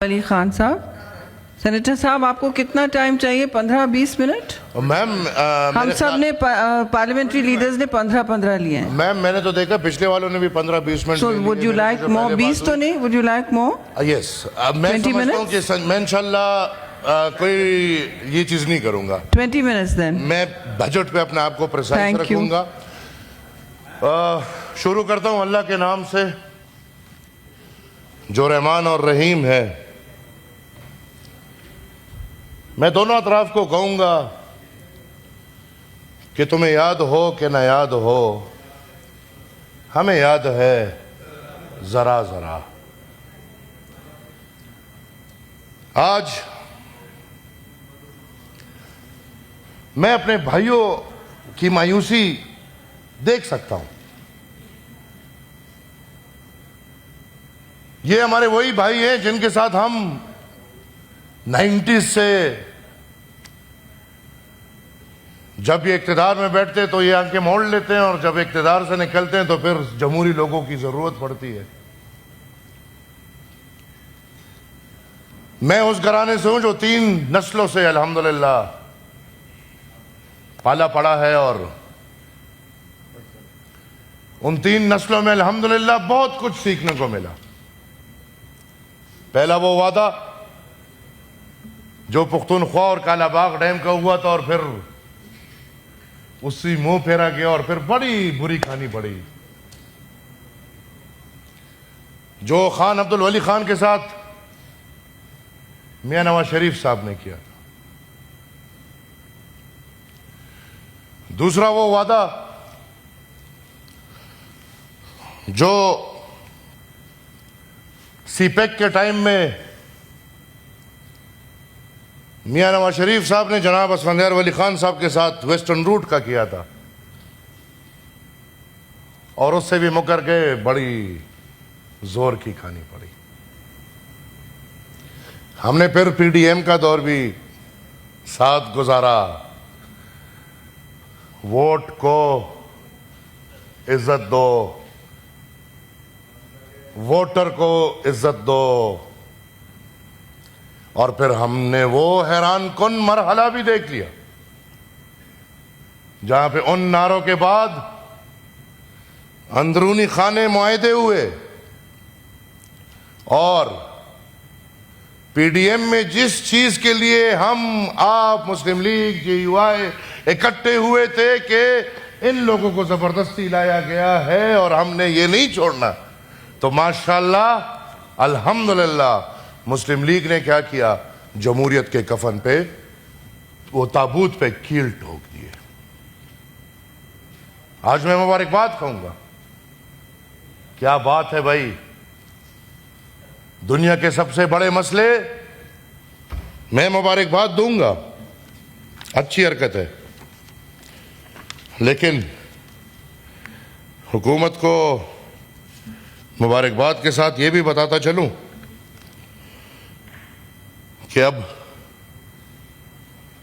علی خان صاحب، سینیٹر صاحب آپ کو کتنا ٹائم چاہیے؟ 15-20 منٹ؟ میم ہم سب نے پارلیمنٹری لیڈرز نے 15 لیے ہیں۔ میم میں نے تو دیکھا پچھلے والوں نے بھی 15-20 minute. So would you like more? 20 تو نہیں؟ Would you like more? یس میں سمجھتا ہوں کہ میں انشاءاللہ کوئی یہ چیز نہیں کروں گا۔ 20 minutes then. میں بجٹ پہ اپنے آپ کو پریسائز رکھوں گا۔ شروع کرتا ہوں اللہ کے نام سے جو رحمان اور رحیم ہے۔ میں دونوں اطراف کو کہوں گا کہ تمہیں یاد ہو کہ نہ یاد ہو، ہمیں یاد ہے ذرا ذرا۔ آج میں اپنے بھائیوں کی مایوسی دیکھ سکتا ہوں۔ یہ ہمارے وہی بھائی ہیں جن کے ساتھ ہم 90s سے جب یہ اقتدار میں بیٹھتے تو یہ آنکھیں موڑ لیتے ہیں، اور جب اقتدار سے نکلتے ہیں تو پھر جمہوری لوگوں کی ضرورت پڑتی ہے۔ میں اس گھرانے سے ہوں جو 3 نسلوں سے الحمدللہ پالا پڑا ہے، اور ان 3 نسلوں میں الحمدللہ بہت کچھ سیکھنے کو ملا۔ پہلا وہ وعدہ جو پختونخوا اور کالا باغ ڈیم کا ہوا تھا، اور پھر اسی منہ پھیرا گیا، اور پھر بڑی بری کھانی پڑی جو خان عبدالولی خان کے ساتھ میاں نواز شریف صاحب نے کیا تھا۔ دوسرا وہ وعدہ جو سی پیک کے ٹائم میں میاں نواز شریف صاحب نے جناب اسفندیار ولی خان صاحب کے ساتھ ویسٹرن روٹ کا کیا تھا، اور اس سے بھی مکر کے بڑی زور کی کھانی پڑی۔ ہم نے پھر پی ڈی ایم کا دور بھی ساتھ گزارا۔ ووٹ کو عزت دو، ووٹر کو عزت دو، اور پھر ہم نے وہ حیران کن مرحلہ بھی دیکھ لیا جہاں پہ ان نعروں کے بعد اندرونی خانے معاہدے ہوئے، اور پی ڈی ایم میں جس چیز کے لیے ہم آپ مسلم لیگ جے یو آئی اکٹھے ہوئے تھے کہ ان لوگوں کو زبردستی لایا گیا ہے اور ہم نے یہ نہیں چھوڑنا، تو ماشاءاللہ الحمدللہ مسلم لیگ نے کیا کیا؟ جمہوریت کے کفن پہ وہ تابوت پہ کیل ٹھوک دیے۔ آج میں مبارکباد کہوں گا۔ کیا بات ہے بھائی، دنیا کے سب سے بڑے مسئلے میں مبارکباد دوں گا، اچھی حرکت ہے، لیکن حکومت کو مبارکباد کے ساتھ یہ بھی بتاتا چلوں کہ اب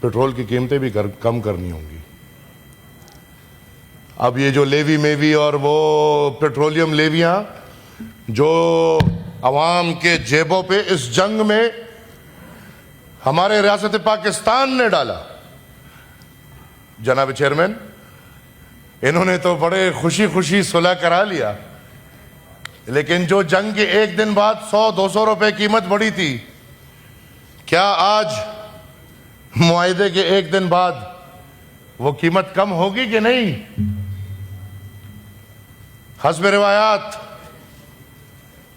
پیٹرول کی قیمتیں بھی کم کرنی ہوں گی۔ اب یہ جو لیوی میوی اور وہ پیٹرولیم لیویاں جو عوام کے جیبوں پہ اس جنگ میں ہمارے ریاست پاکستان نے ڈالا، جناب چیئرمین انہوں نے تو بڑے خوشی خوشی صلح کرا لیا، لیکن جو جنگ کے ایک دن بعد 100-200 روپے قیمت بڑھی تھی، کیا آج معاہدے کے ایک دن بعد وہ قیمت کم ہوگی کہ نہیں؟ حسب روایات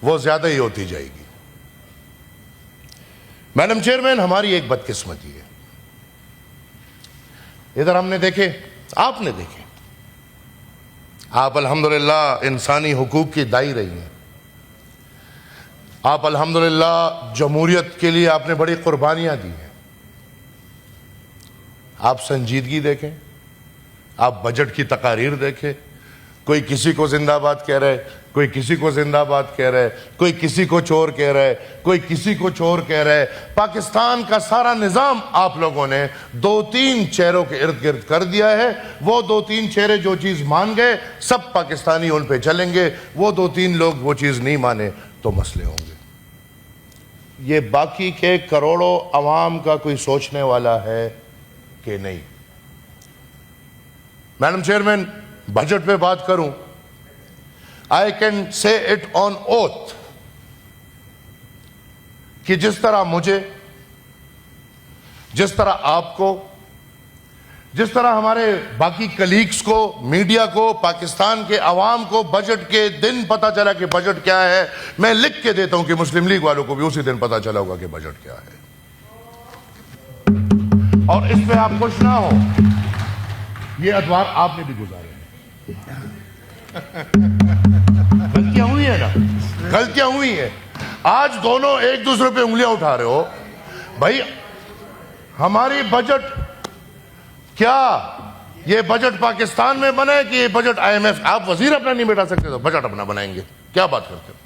وہ زیادہ ہی ہوتی جائے گی۔ میڈم چیئرمین ہماری ایک بدقسمتی ہے، ادھر ہم نے دیکھے، آپ نے دیکھے، آپ الحمدللہ انسانی حقوق کی دائی رہی ہیں، آپ الحمدللہ جمہوریت کے لیے آپ نے بڑی قربانیاں دی ہیں۔ آپ سنجیدگی دیکھیں، آپ بجٹ کی تقاریر دیکھیں، کوئی کسی کو زندہ باد کہہ رہے، کوئی کسی کو زندہ باد کہہ رہے، کوئی کسی کو چور کہہ رہے، کوئی کسی کو چور کہہ رہے۔ پاکستان کا سارا نظام آپ لوگوں نے 2-3 چہروں کے ارد گرد کر دیا ہے۔ وہ 2-3 چہرے جو چیز مان گئے سب پاکستانی ان پہ چلیں گے، وہ 2-3 لوگ وہ چیز نہیں مانے تو مسئلے ہوں گے۔ یہ باقی کے کروڑوں عوام کا کوئی سوچنے والا ہے کہ نہیں؟ میڈم چیئرمین، بجٹ پہ بات کروں، I can say it on oath کہ جس طرح مجھے، جس طرح آپ کو، جس طرح ہمارے باقی کلیگز کو، میڈیا کو، پاکستان کے عوام کو بجٹ کے دن پتا چلا کہ بجٹ کیا ہے، میں لکھ کے دیتا ہوں کہ مسلم لیگ والوں کو بھی اسی دن پتا چلا ہوگا کہ بجٹ کیا ہے۔ اور اس پہ آپ خوش نہ ہو، یہ ادوار آپ نے بھی گزارے ہیں۔ غلطیاں ہوئی ہیں نا، غلطیاں ہوئی ہیں۔ آج دونوں ایک دوسرے پہ انگلیاں اٹھا رہے ہو۔ بھائی ہماری بجٹ کیا یہ بجٹ پاکستان میں بنے کہ یہ بجٹ آئی ایم ایف؟ آپ وزیر اپنا نہیں بیٹھا سکتے تو بجٹ اپنا بنائیں گے؟ کیا بات کرتے ہو؟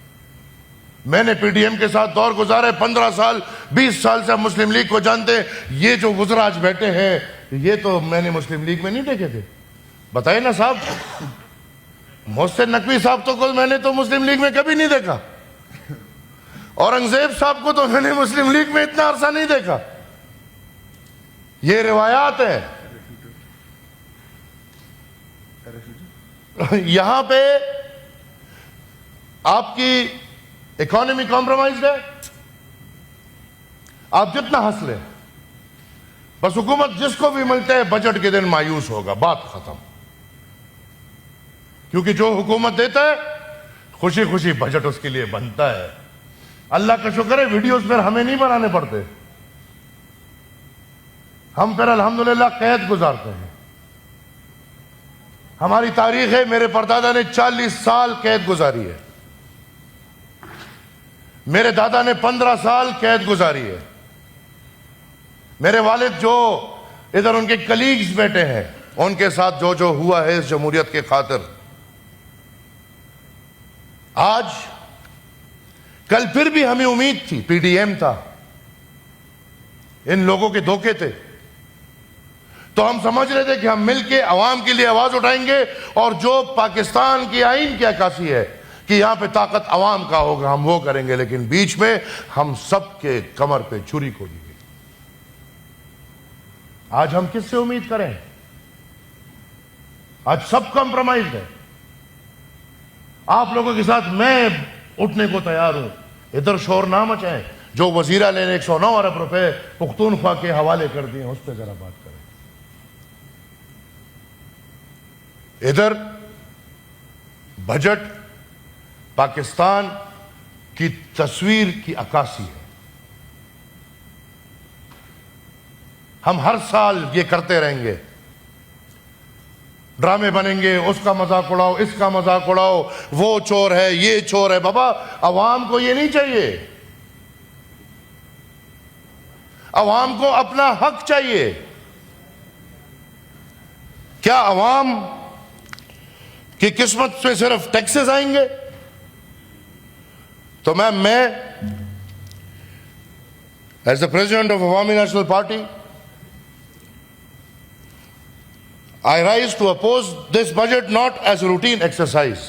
میں نے پی ڈی ایم کے ساتھ دور گزارے 15 سال 20 سال سے ہم مسلم لیگ کو جانتے ہیں۔ یہ جو وزراء آج بیٹھے ہیں یہ تو میں نے مسلم لیگ میں نہیں دیکھے تھے۔ بتائیے نا صاحب، محسن نقوی صاحب تو کو میں نے تو مسلم لیگ میں کبھی نہیں دیکھا، اورنگزیب صاحب کو تو میں نے مسلم لیگ میں اتنا عرصہ نہیں دیکھا۔ یہ روایات ہیں۔ یہاں پہ آپ کی اکانومی کمپرومائزڈ ہے، آپ جتنا ہنس لیں، بس حکومت جس کو بھی ملتے ہیں بجٹ کے دن مایوس ہوگا، بات ختم۔ کیونکہ جو حکومت دیتا ہے خوشی خوشی بجٹ اس کے لیے بنتا ہے۔ اللہ کا شکر ہے ویڈیوز پھر ہمیں نہیں بنانے پڑتے، ہم پھر الحمدللہ قید گزارتے ہیں۔ ہماری تاریخ ہے، میرے پردادا نے 40 سال قید گزاری ہے، میرے دادا نے 15 سال قید گزاری ہے، میرے والد جو ادھر ان کے کلیگز بیٹھے ہیں ان کے ساتھ جو جو ہوا ہے اس جمہوریت کے خاطر۔ آج کل پھر بھی ہمیں امید تھی، پی ڈی ایم تھا، ان لوگوں کے دھوکے تھے، تو ہم سمجھ رہے تھے کہ ہم مل کے عوام کے لیے آواز اٹھائیں گے، اور جو پاکستان کی آئین کی عکاسی ہے کہ یہاں پہ طاقت عوام کا ہوگا ہم وہ کریں گے، لیکن بیچ میں ہم سب کے کمر پہ چھری کھودی گئی۔ آج ہم کس سے امید کریں؟ آج سب کمپرومائزڈ ہے۔ آپ لوگوں کے ساتھ میں اٹھنے کو تیار ہوں، ادھر شور نہ مچائیں۔ جو وزیرہ نے 109 ارب روپے پختونخوا کے حوالے کر دیے اس پہ ذرا بات کریں۔ ادھر بجٹ پاکستان کی تصویر کی عکاسی ہے۔ ہم ہر سال یہ کرتے رہیں گے، ڈرامے بنیں گے، اس کا مذاق اڑاؤ، اس کا مذاق اڑاؤ، وہ چور ہے، یہ چور ہے۔ بابا عوام کو یہ نہیں چاہیے، عوام کو اپنا حق چاہیے۔ کیا عوام کی قسمت پہ صرف ٹیکسز آئیں گے؟ تو میں ایز دا پریزیڈنٹ آف عوامی national party I rise to oppose this budget not as a routine exercise,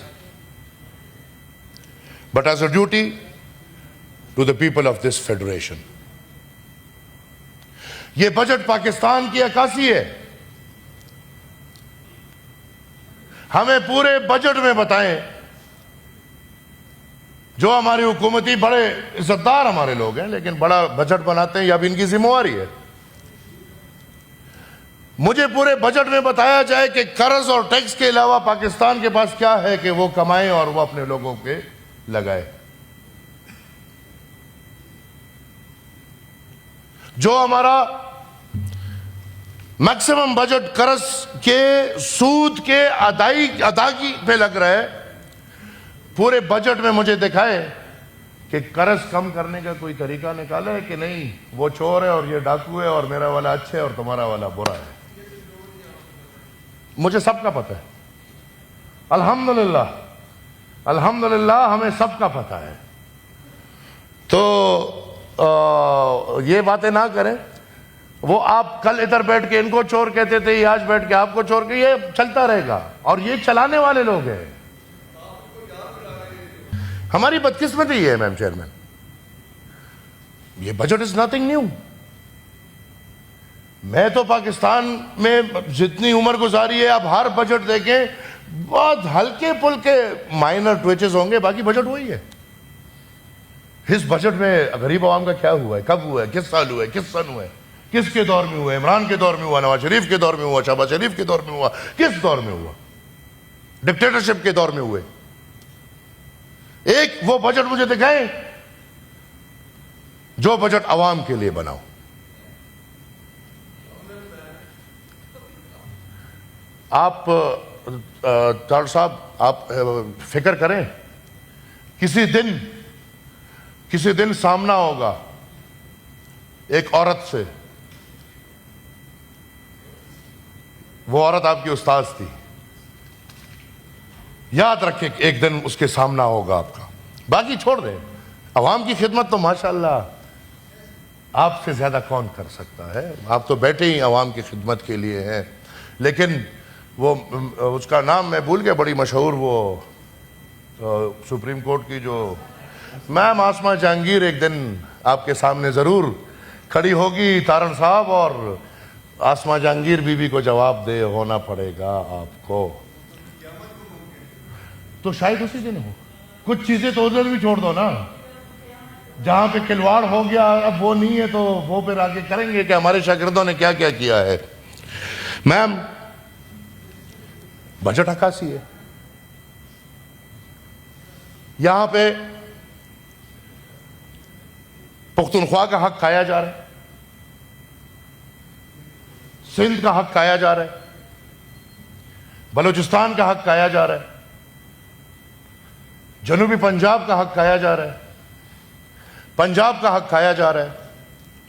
but as a duty to the people of this federation. یہ بجٹ پاکستان کی عکاسی ہے۔ ہمیں پورے بجٹ میں بتائیں، جو ہماری حکومتی بڑے عزتدار ہمارے لوگ ہیں لیکن بڑا بجٹ بناتے ہیں، یہ اب ان کی ذمہ داری ہے۔ مجھے پورے بجٹ میں بتایا جائے کہ قرض اور ٹیکس کے علاوہ پاکستان کے پاس کیا ہے کہ وہ کمائے اور وہ اپنے لوگوں کے لگائے۔ جو ہمارا میکسیمم بجٹ قرض کے سود کے ادائیگی پہ لگ رہا ہے، پورے بجٹ میں مجھے دکھائے کہ قرض کم کرنے کا کوئی طریقہ نکالا ہے کہ نہیں۔ وہ چور ہے اور یہ ڈاکو ہے اور میرا والا اچھا ہے اور تمہارا والا برا ہے، مجھے سب کا پتہ ہے۔ الحمدللہ الحمدللہ ہمیں سب کا پتہ ہے۔ تو یہ باتیں نہ کریں۔ وہ آپ کل ادھر بیٹھ کے ان کو چور کہتے تھے، یہ آج بیٹھ کے آپ کو چور کہ یہ چلتا رہے گا، اور یہ چلانے والے لوگ ہیں۔ ہماری بدقسمتی یہ ہے میم چیئرمین یہ بجٹ از نتھنگ نیو. میں تو پاکستان میں جتنی عمر گزاری ہے، اب ہر بجٹ دیکھیں بہت ہلکے پھلکے مائنر ٹویچز ہوں گے، باقی بجٹ وہی ہے. اس بجٹ میں غریب عوام کا کیا ہوا ہے، کب ہوا ہے، کس سال ہوا ہے، کس سن ہوا ہے، کس کے دور میں ہوا ہے؟ عمران کے دور میں ہوا، نواز شریف کے دور میں ہوا، شہباز شریف کے دور میں ہوا، کس دور میں ہوا؟ ڈکٹیٹرشپ کے دور میں ہوئے. ایک وہ بجٹ مجھے دکھائیں جو بجٹ عوام کے لیے بناؤ. آپ ڈاکٹر صاحب آپ فکر کریں، کسی دن سامنا ہوگا ایک عورت سے، وہ عورت آپ کی استاذ تھی، یاد رکھیں کہ ایک دن اس کے سامنا ہوگا آپ کا. باقی چھوڑ دیں، عوام کی خدمت تو ماشاءاللہ آپ سے زیادہ کون کر سکتا ہے. آپ تو بیٹھے ہی عوام کی خدمت کے لیے ہیں. لیکن وہ اس کا نام میں بھول گیا، بڑی مشہور وہ سپریم کورٹ کی جو میم آسمہ جہانگیر، ایک دن آپ کے سامنے ضرور کھڑی ہوگی تارڑ صاحب، اور آسمہ جہانگیر بی بی کو جواب دہ ہونا پڑے گا آپ کو. تو شاید اسی دن ہو. کچھ چیزیں تو ادھر بھی چھوڑ دو نا، جہاں پہ کھلواڑ ہو گیا اب وہ نہیں ہے تو وہ پھر آگے کریں گے کہ ہمارے شاگردوں نے کیا کیا کیا ہے. میم بجٹ 81 ہے. یہاں پہ پختونخوا کا حق کھایا جا رہا ہے، سندھ کا حق کھایا جا رہا ہے، بلوچستان کا حق کھایا جا رہا ہے، جنوبی پنجاب کا حق کھایا جا رہا ہے، پنجاب کا حق کھایا جا رہا ہے،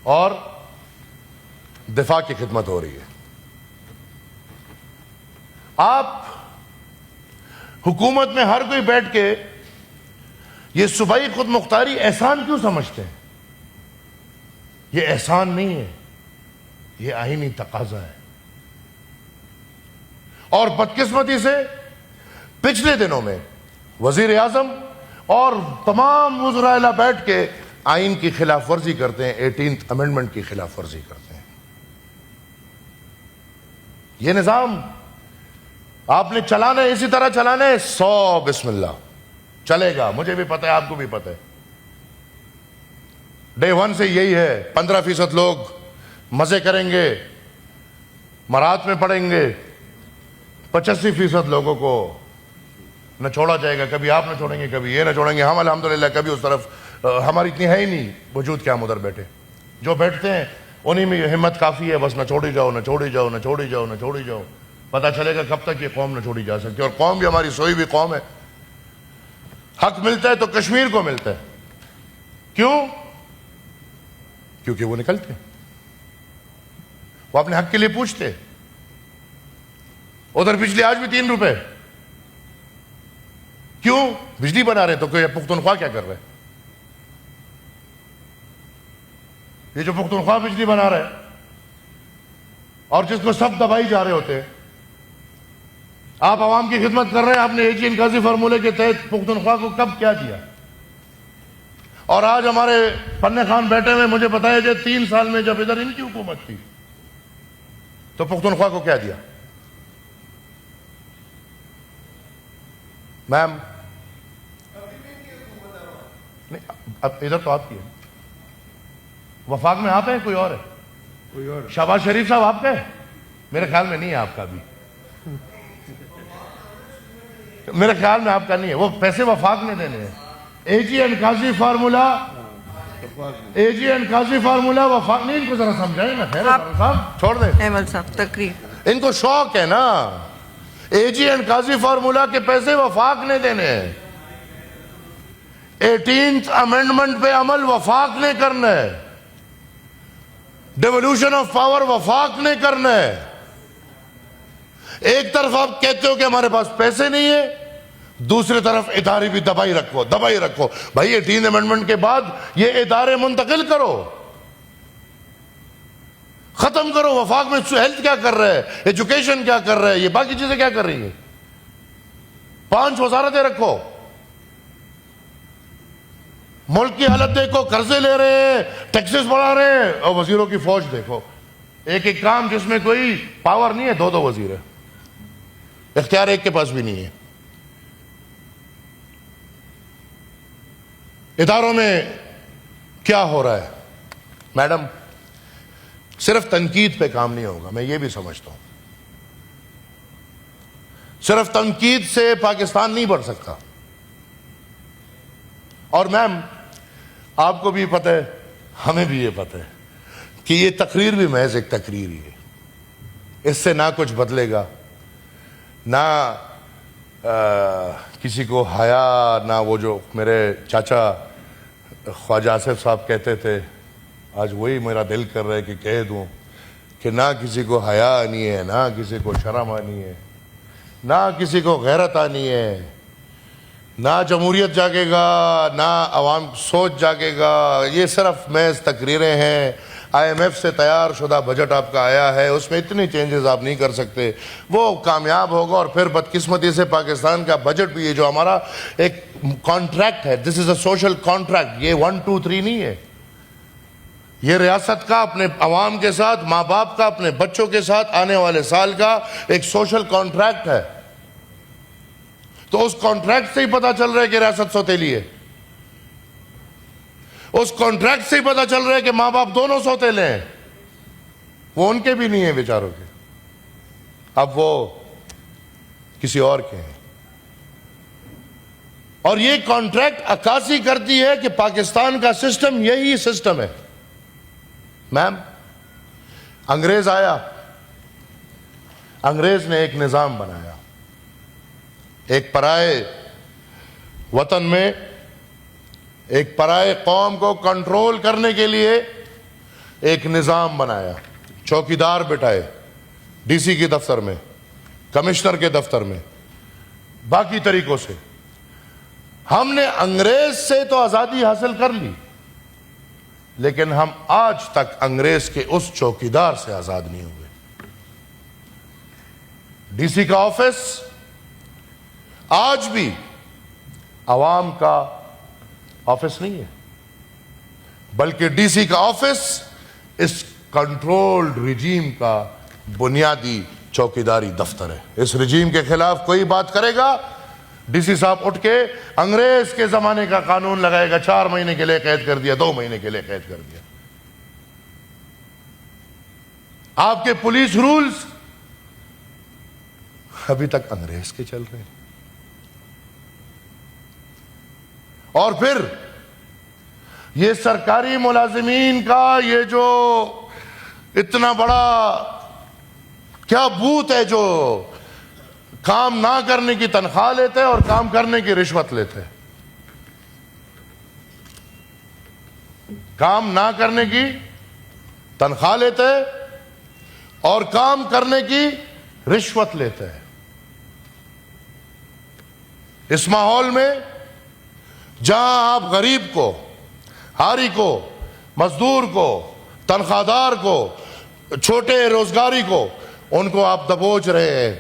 اور دفاع کی خدمت ہو رہی ہے. آپ حکومت میں ہر کوئی بیٹھ کے یہ صوبائی خود مختاری احسان کیوں سمجھتے ہیں؟ یہ احسان نہیں ہے، یہ آئینی تقاضا ہے. اور بدقسمتی سے پچھلے دنوں میں وزیر اعظم اور تمام وزراء بیٹھ کے آئین کی خلاف ورزی کرتے ہیں، 18th امینڈمنٹ کی خلاف ورزی کرتے ہیں. یہ نظام آپ نے چلانا ہے، اسی طرح چلانا ہے، 100 بسم اللہ چلے گا. مجھے بھی پتہ ہے، آپ کو بھی پتہ ہے، ڈے 1 سے یہی ہے. 15% لوگ مزے کریں گے، مرات میں پڑیں گے، 85% لوگوں کو نہ چھوڑا جائے گا. کبھی آپ نہ چھوڑیں گے، کبھی یہ نہ چھوڑیں گے. ہم الحمدللہ کبھی اس طرف ہماری اتنی ہے ہی نہیں وجود کہ ہم ادھر بیٹھے. جو بیٹھتے ہیں انہی میں ہمت کافی ہے، بس نہ چھوڑی جاؤ، نہ چھوڑی جاؤ، نہ چھوڑی جاؤ، نہ چھوڑی جاؤ. پتہ چلے گا کب تک یہ قوم نہ چھوڑی جا سکتی. اور قوم بھی ہماری سوئی بھی قوم ہے. حق ملتا ہے تو کشمیر کو ملتا ہے. کیوں؟ کیونکہ وہ نکلتے ہیں، وہ اپنے حق کے لیے پوچھتے. ادھر بجلی آج بھی 3 روپے. کیوں؟ بجلی بنا رہے تو کوئی پختونخوا کیا کر رہے؟ یہ جو پختونخوا بجلی بنا رہے اور جس کو سب دبائی جا رہے ہوتے، آپ عوام کی خدمت کر رہے ہیں. آپ نے AG انقاذی فارمولے کے تحت پختونخوا کو کب کیا دیا؟ اور آج ہمارے پنہ خان بیٹھے میں مجھے بتایا جائے 3 سال میں جب ادھر ان کی حکومت تھی تو پختونخوا کو کیا دیا؟ میم نہیں، اب ادھر تو آپ کی ہے. وفاق میں آپ ہیں، کوئی اور ہے؟ شہباز شریف صاحب آپ کا ہے؟ میرے خیال میں نہیں ہے آپ کا بھی. میرے خیال میں آپ کا نہیں ہے. وہ پیسے وفاق نے دینے ہیں. AG انقاذی فارمولا، AG انقاذی فارمولا وفاق نہیں. ان کو ذرا سمجھائیں نا. خیر صاحب چھوڑ دیں، احمد صاحب تقریر. ان کو شوق ہے نا. AG انقاذی فارمولا کے پیسے وفاق نے دینے ہیں. 18th امینڈمنٹ پہ عمل وفاق نے کرنا ہے. ڈیولوشن آف پاور وفاق نے کرنا ہے. ایک طرف آپ کہتے ہو کہ ہمارے پاس پیسے نہیں ہیں، دوسری طرف ادارے بھی دبائی رکھو. بھائی 18 امینڈمنٹ کے بعد یہ ادارے منتقل کرو، ختم کرو. وفاق میں ہیلتھ کیا کر رہا ہے، ایجوکیشن کیا کر رہا ہے، یہ باقی چیزیں کیا کر رہی ہیں. 5 وزارتیں رکھو. ملک کی حالت دیکھو، قرضے لے رہے ہیں، ٹیکسز بڑھا رہے ہیں، اور وزیروں کی فوج دیکھو، ایک ایک کام جس میں کوئی پاور نہیں ہے، دو دو وزیر ہے، اختیار ایک کے پاس بھی نہیں ہے۔ اداروں میں کیا ہو رہا ہے؟ میڈم، صرف تنقید پہ کام نہیں ہوگا، میں یہ بھی سمجھتا ہوں، صرف تنقید سے پاکستان نہیں بڑھ سکتا۔ اور میم، آپ کو بھی پتہ ہے، ہمیں بھی یہ پتہ ہے کہ یہ تقریر بھی محض ایک تقریر ہی ہے، اس سے نہ کچھ بدلے گا، نہ کسی کو حیا، نہ وہ جو میرے چاچا خواجہ آصف صاحب کہتے تھے، آج وہی میرا دل کر رہا ہے کہ کہہ دوں کہ نہ کسی کو حیا آنی ہے، نہ کسی کو شرم آنی ہے، نہ کسی کو غیرت آنی ہے، نہ جمہوریت جاگے گا، نہ عوام سوچ جاگے گا۔ یہ صرف محض تقریریں ہیں۔ آئی ایم ایف سے تیار شدہ بجٹ آپ کا آیا ہے، اس میں اتنے چینجز آپ نہیں کر سکتے، وہ کامیاب ہوگا، اور پھر بدقسمتی سے پاکستان کا بجٹ بھی، یہ جو ہمارا ایک کانٹریکٹ ہے، دس از اے سوشل کانٹریکٹ، یہ 1 2 3 نہیں ہے، یہ ریاست کا اپنے عوام کے ساتھ، ماں باپ کا اپنے بچوں کے ساتھ آنے والے سال کا ایک سوشل کانٹریکٹ ہے۔ تو اس کانٹریکٹ سے ہی پتا چل رہا ہے کہ ریاست سوتیلی ہے، اس کانٹریکٹ سے ہی پتا چل رہا ہے کہ ماں باپ دونوں سوتیلے ہیں، وہ ان کے بھی نہیں ہیں بیچاروں کے، اب وہ کسی اور کے ہیں۔ اور یہ کانٹریکٹ عکاسی کرتی ہے کہ پاکستان کا سسٹم یہی سسٹم ہے۔ میم، انگریز آیا، انگریز نے ایک نظام بنایا، ایک پرائے وطن میں ایک پرائے قوم کو کنٹرول کرنے کے لیے ایک نظام بنایا، چوکیدار بٹھائے ڈی سی کے دفتر میں، کمشنر کے دفتر میں، باقی طریقوں سے۔ ہم نے انگریز سے تو آزادی حاصل کر لی، لیکن ہم آج تک انگریز کے اس چوکیدار سے آزاد نہیں ہوئے۔ ڈی سی کا آفس آج بھی عوام کا آفس نہیں ہے، بلکہ ڈی سی کا آفس اس کنٹرولڈ رجیم کا بنیادی چوکیداری دفتر ہے۔ اس رجیم کے خلاف کوئی بات کرے گا، ڈی سی صاحب اٹھ کے انگریز کے زمانے کا قانون لگائے گا، 4 مہینے کے لیے قید کر دیا، 2 مہینے کے لیے قید کر دیا۔ آپ کے پولیس رولز ابھی تک انگریز کے چل رہے ہیں۔ اور پھر یہ سرکاری ملازمین کا یہ جو اتنا بڑا کیا بوت ہے، جو کام نہ کرنے کی تنخواہ لیتے اور کام کرنے کی رشوت لیتے، کام نہ کرنے کی تنخواہ لیتے اور کام کرنے کی رشوت لیتے ہیں۔ اس ماحول میں جہاں آپ غریب کو، ہاری کو، مزدور کو، تنخواہ دار کو، چھوٹے روزگاری کو، ان کو آپ دبوچ رہے ہیں،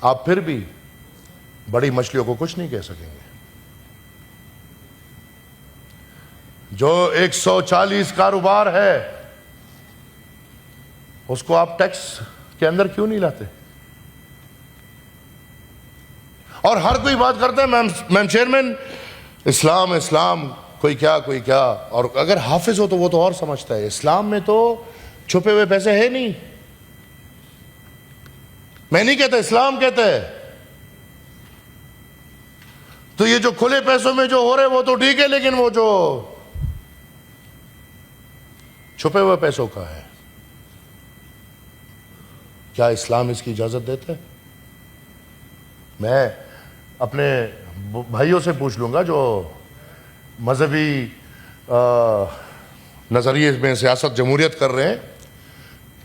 آپ پھر بھی بڑی مچھلیوں کو کچھ نہیں کہہ سکیں گے۔ جو 140 کاروبار ہے، اس کو آپ ٹیکس کے اندر کیوں نہیں لاتے؟ اور ہر کوئی بات کرتا ہے میم چیئرمین، اسلام اسلام، کوئی کیا کوئی کیا، اور اگر حافظ ہو تو وہ تو اور سمجھتا ہے، اسلام میں تو چھپے ہوئے پیسے ہے نہیں۔ میں نہیں کہتا، اسلام کہتا ہے۔ تو یہ جو کھلے پیسوں میں جو ہو رہے وہ تو ٹھیک ہے، لیکن وہ جو چھپے ہوئے پیسوں کا ہے، کیا اسلام اس کی اجازت دیتا ہے؟ میں اپنے بھائیوں سے پوچھ لوں گا جو مذہبی نظریے میں سیاست جمہوریت کر رہے ہیں،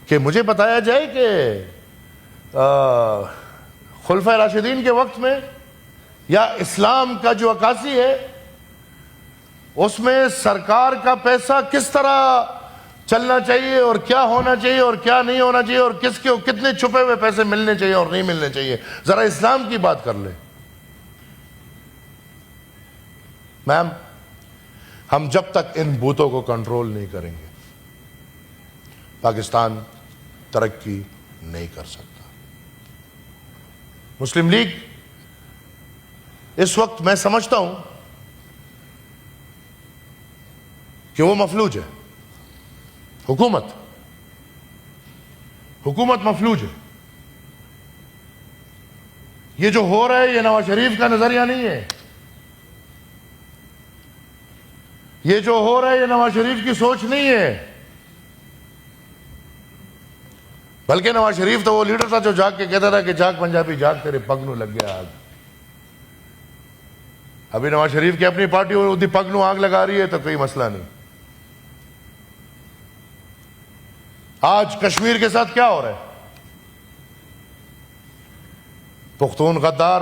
کہ مجھے بتایا جائے کہ خلفائے راشدین کے وقت میں یا اسلام کا جو عکاسی ہے اس میں سرکار کا پیسہ کس طرح چلنا چاہیے اور کیا ہونا چاہیے اور کیا نہیں ہونا چاہیے اور کس کے کتنے چھپے ہوئے پیسے ملنے چاہیے اور نہیں ملنے چاہیے، ذرا اسلام کی بات کر لیں۔ میم، ہم جب تک ان بوتوں کو کنٹرول نہیں کریں گے پاکستان ترقی نہیں کر سکتا۔ مسلم لیگ اس وقت میں سمجھتا ہوں کہ وہ مفلوج ہے، حکومت مفلوج ہے۔ یہ جو ہو رہا ہے یہ نواز شریف کا نظریہ نہیں ہے، یہ جو ہو رہا ہے یہ نواز شریف کی سوچ نہیں ہے، بلکہ نواز شریف تو وہ لیڈر تھا جو جاگ کے کہتا تھا کہ جاگ پنجابی جاگ تیرے پگ نو لگ گیا آگ۔ ابھی نواز شریف کی اپنی پارٹی وہ پگ نو آگ لگا رہی ہے تو کوئی مسئلہ نہیں۔ آج کشمیر کے ساتھ کیا ہو رہا ہے؟ پختون غدار،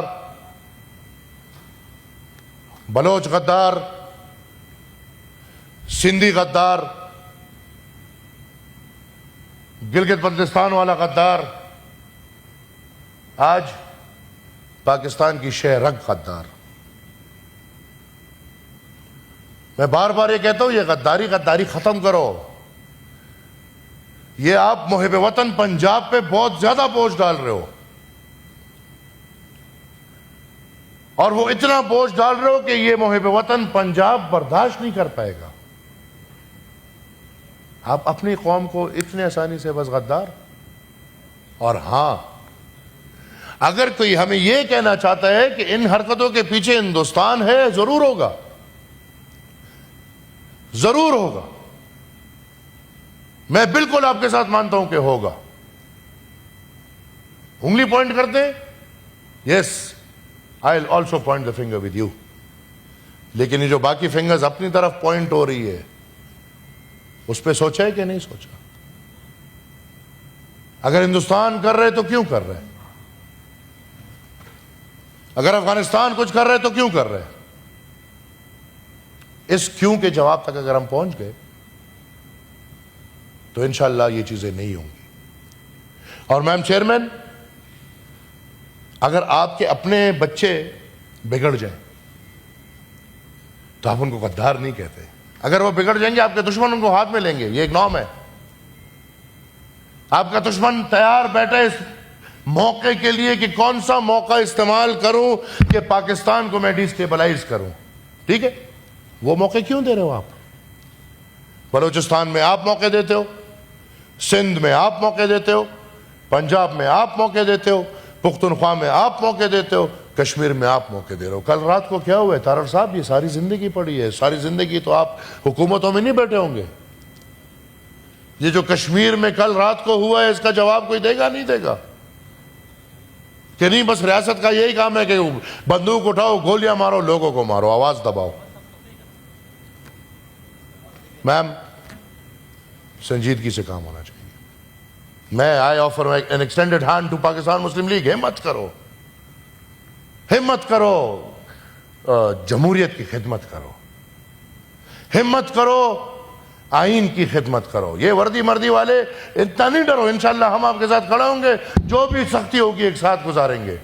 بلوچ غدار، سندھی غدار، گلگت بلتستان والا غدار، آج پاکستان کی شہ رگ غدار۔ میں بار بار یہ کہتا ہوں یہ غداری ختم کرو۔ یہ آپ محب وطن پنجاب پہ بہت زیادہ بوجھ ڈال رہے ہو، اور وہ اتنا بوجھ ڈال رہے ہو کہ یہ محب وطن پنجاب برداشت نہیں کر پائے گا۔ آپ اپنی قوم کو اتنے آسانی سے بس غدار۔ اور ہاں، اگر کوئی ہمیں یہ کہنا چاہتا ہے کہ ان حرکتوں کے پیچھے ہندوستان ہے، ضرور ہوگا، ضرور ہوگا، میں بالکل آپ کے ساتھ مانتا ہوں کہ ہوگا۔ انگلی پوائنٹ کرتے ہیں، یس I'll also point the finger with you، لیکن یہ جو باقی فنگرز اپنی طرف پوائنٹ ہو رہی ہے اس پہ سوچا ہے کہ نہیں سوچا؟ اگر ہندوستان کر رہے تو کیوں کر رہے؟ اگر افغانستان کچھ کر رہے تو کیوں کر رہے؟ اس کیوں کے جواب تک اگر ہم پہنچ گئے تو انشاءاللہ یہ چیزیں نہیں ہوں گی۔ اور میم چیئرمین، اگر آپ کے اپنے بچے بگڑ جائیں تو آپ ان کو غدار نہیں کہتے۔ اگر وہ بگڑ جائیں گے آپ کے دشمن ان کو ہاتھ میں لیں گے، یہ ایک نام ہے۔ آپ کا دشمن تیار بیٹھا ہے اس موقع کے لیے کہ کون سا موقع استعمال کروں کہ پاکستان کو میں ڈیسٹیبلائز کروں، ٹھیک ہے؟ وہ موقع کیوں دے رہے ہو آپ؟ بلوچستان میں آپ موقع دیتے ہو، سندھ میں آپ موقع دیتے ہو، پنجاب میں آپ موقع دیتے ہو، پختونخوا میں آپ موقع دیتے ہو، کشمیر میں آپ موقع دے رہے ہو۔ کل رات کو کیا ہوا ہے تارڑ صاحب؟ یہ ساری زندگی پڑی ہے، ساری زندگی تو آپ حکومتوں میں نہیں بیٹھے ہوں گے۔ یہ جو کشمیر میں کل رات کو ہوا ہے اس کا جواب کوئی دے گا نہیں دے گا؟ کہ نہیں بس ریاست کا یہی کام ہے کہ بندوق اٹھاؤ، گولیاں مارو، لوگوں کو مارو، آواز دباؤ۔ میم، سنجیدگی سے کام ہونا چاہیے۔ میں I offer an extended hand to Pakistan Muslim League, ہمت کرو، ہمت کرو، جمہوریت کی خدمت کرو، ہمت کرو، آئین کی خدمت کرو۔ یہ وردی مردی والے اتنا نہیں ڈرو، انشاءاللہ ہم آپ کے ساتھ کھڑے ہوں گے، جو بھی سختی ہوگی ایک ساتھ گزاریں گے۔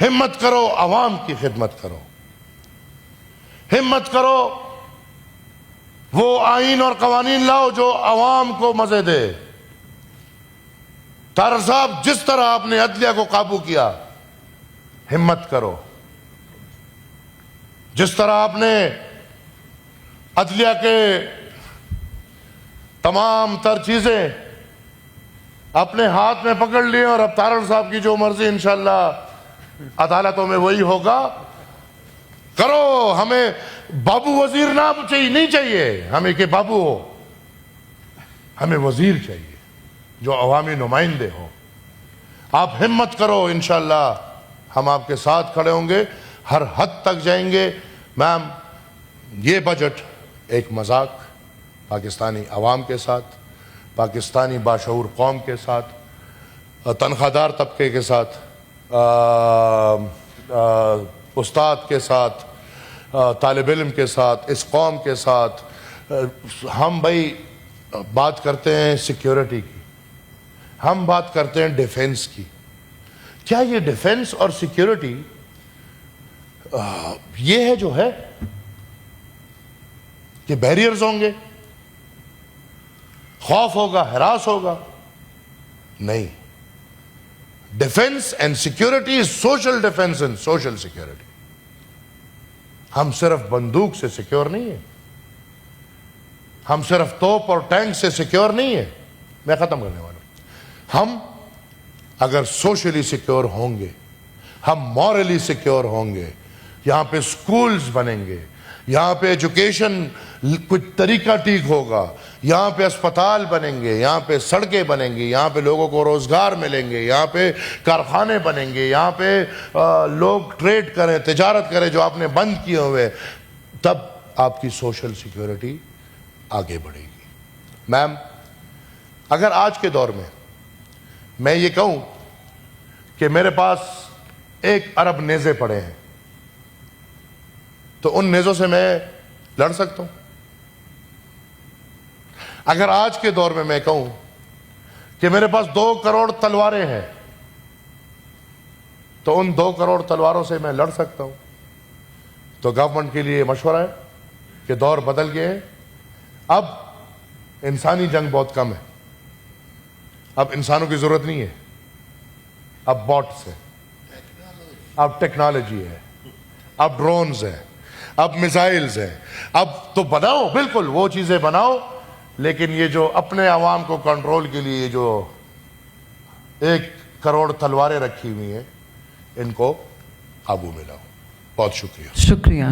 ہمت کرو، عوام کی خدمت کرو، ہمت کرو، وہ آئین اور قوانین لاؤ جو عوام کو مزے دے۔ طاہر صاحب، جس طرح آپ نے عدلیہ کو قابو کیا، ہمت کرو۔ جس طرح آپ نے عدلیہ کے تمام تر چیزیں اپنے ہاتھ میں پکڑ لی اور اب طاہر صاحب کی جو مرضی انشاءاللہ عدالتوں میں وہی ہوگا، کرو۔ ہمیں بابو وزیر نہ نہیں چاہیے ہمیں کہ بابو ہو، ہمیں وزیر چاہیے جو عوامی نمائندے ہو۔ آپ ہمت کرو، انشاءاللہ ہم آپ کے ساتھ کھڑے ہوں گے، ہر حد تک جائیں گے۔ میم، یہ بجٹ ایک مذاق پاکستانی عوام کے ساتھ، پاکستانی باشعور قوم کے ساتھ، تنخواہ دار طبقے کے ساتھ، استاد کے ساتھ، طالب علم کے ساتھ، اس قوم کے ساتھ۔ ہم بھائی بات کرتے ہیں سیکیورٹی کی، ہم بات کرتے ہیں ڈیفنس کی۔ کیا یہ ڈیفنس اور سیکیورٹی یہ ہے جو ہے کہ بیریئرز ہوں گے, خوف ہوگا, ہراس ہوگا. نہیں, defence and security is social defence and social security. ہم صرف بندوق سے سیکیور نہیں ہیں, ہم صرف توپ اور ٹینک سے سیکیور نہیں ہیں. میں ختم کرنے والا ہوں. ہم اگر سوشلی سیکیور ہوں گے, ہم مورلی سیکیور ہوں گے, یہاں پہ سکولز بنیں گے, یہاں پہ ایجوکیشن کچھ طریقہ ٹھیک ہوگا, یہاں پہ اسپتال بنیں گے, یہاں پہ سڑکیں بنیں گی, یہاں پہ لوگوں کو روزگار ملیں گے, یہاں پہ کارخانے بنیں گے, یہاں پہ لوگ ٹریڈ کریں, تجارت کریں جو آپ نے بند کیے ہوئے, تب آپ کی سوشل سیکیورٹی آگے بڑھے گی. میم, اگر آج کے دور میں یہ کہوں کہ میرے پاس 1 ارب نیزے پڑے ہیں, تو ان نیزوں سے میں لڑ سکتا ہوں. اگر آج کے دور میں کہوں کہ میرے پاس 2 کروڑ تلواریں ہیں, تو ان 2 کروڑ تلواروں سے میں لڑ سکتا ہوں. تو گورنمنٹ کے لیے مشورہ ہے کہ دور بدل گئے ہیں. اب انسانی جنگ بہت کم ہے, اب انسانوں کی ضرورت نہیں ہے, اب باٹس ہے, اب ٹیکنالوجی ہے, اب ڈرونز ہے, اب میزائلز ہیں. اب تو بناؤ, بالکل وہ چیزیں بناؤ, لیکن یہ جو اپنے عوام کو کنٹرول کے لیے جو 1 کروڑ تلواریں رکھی ہوئی ہیں, ان کو قابو میں لاؤ. بہت شکریہ. شکریہ.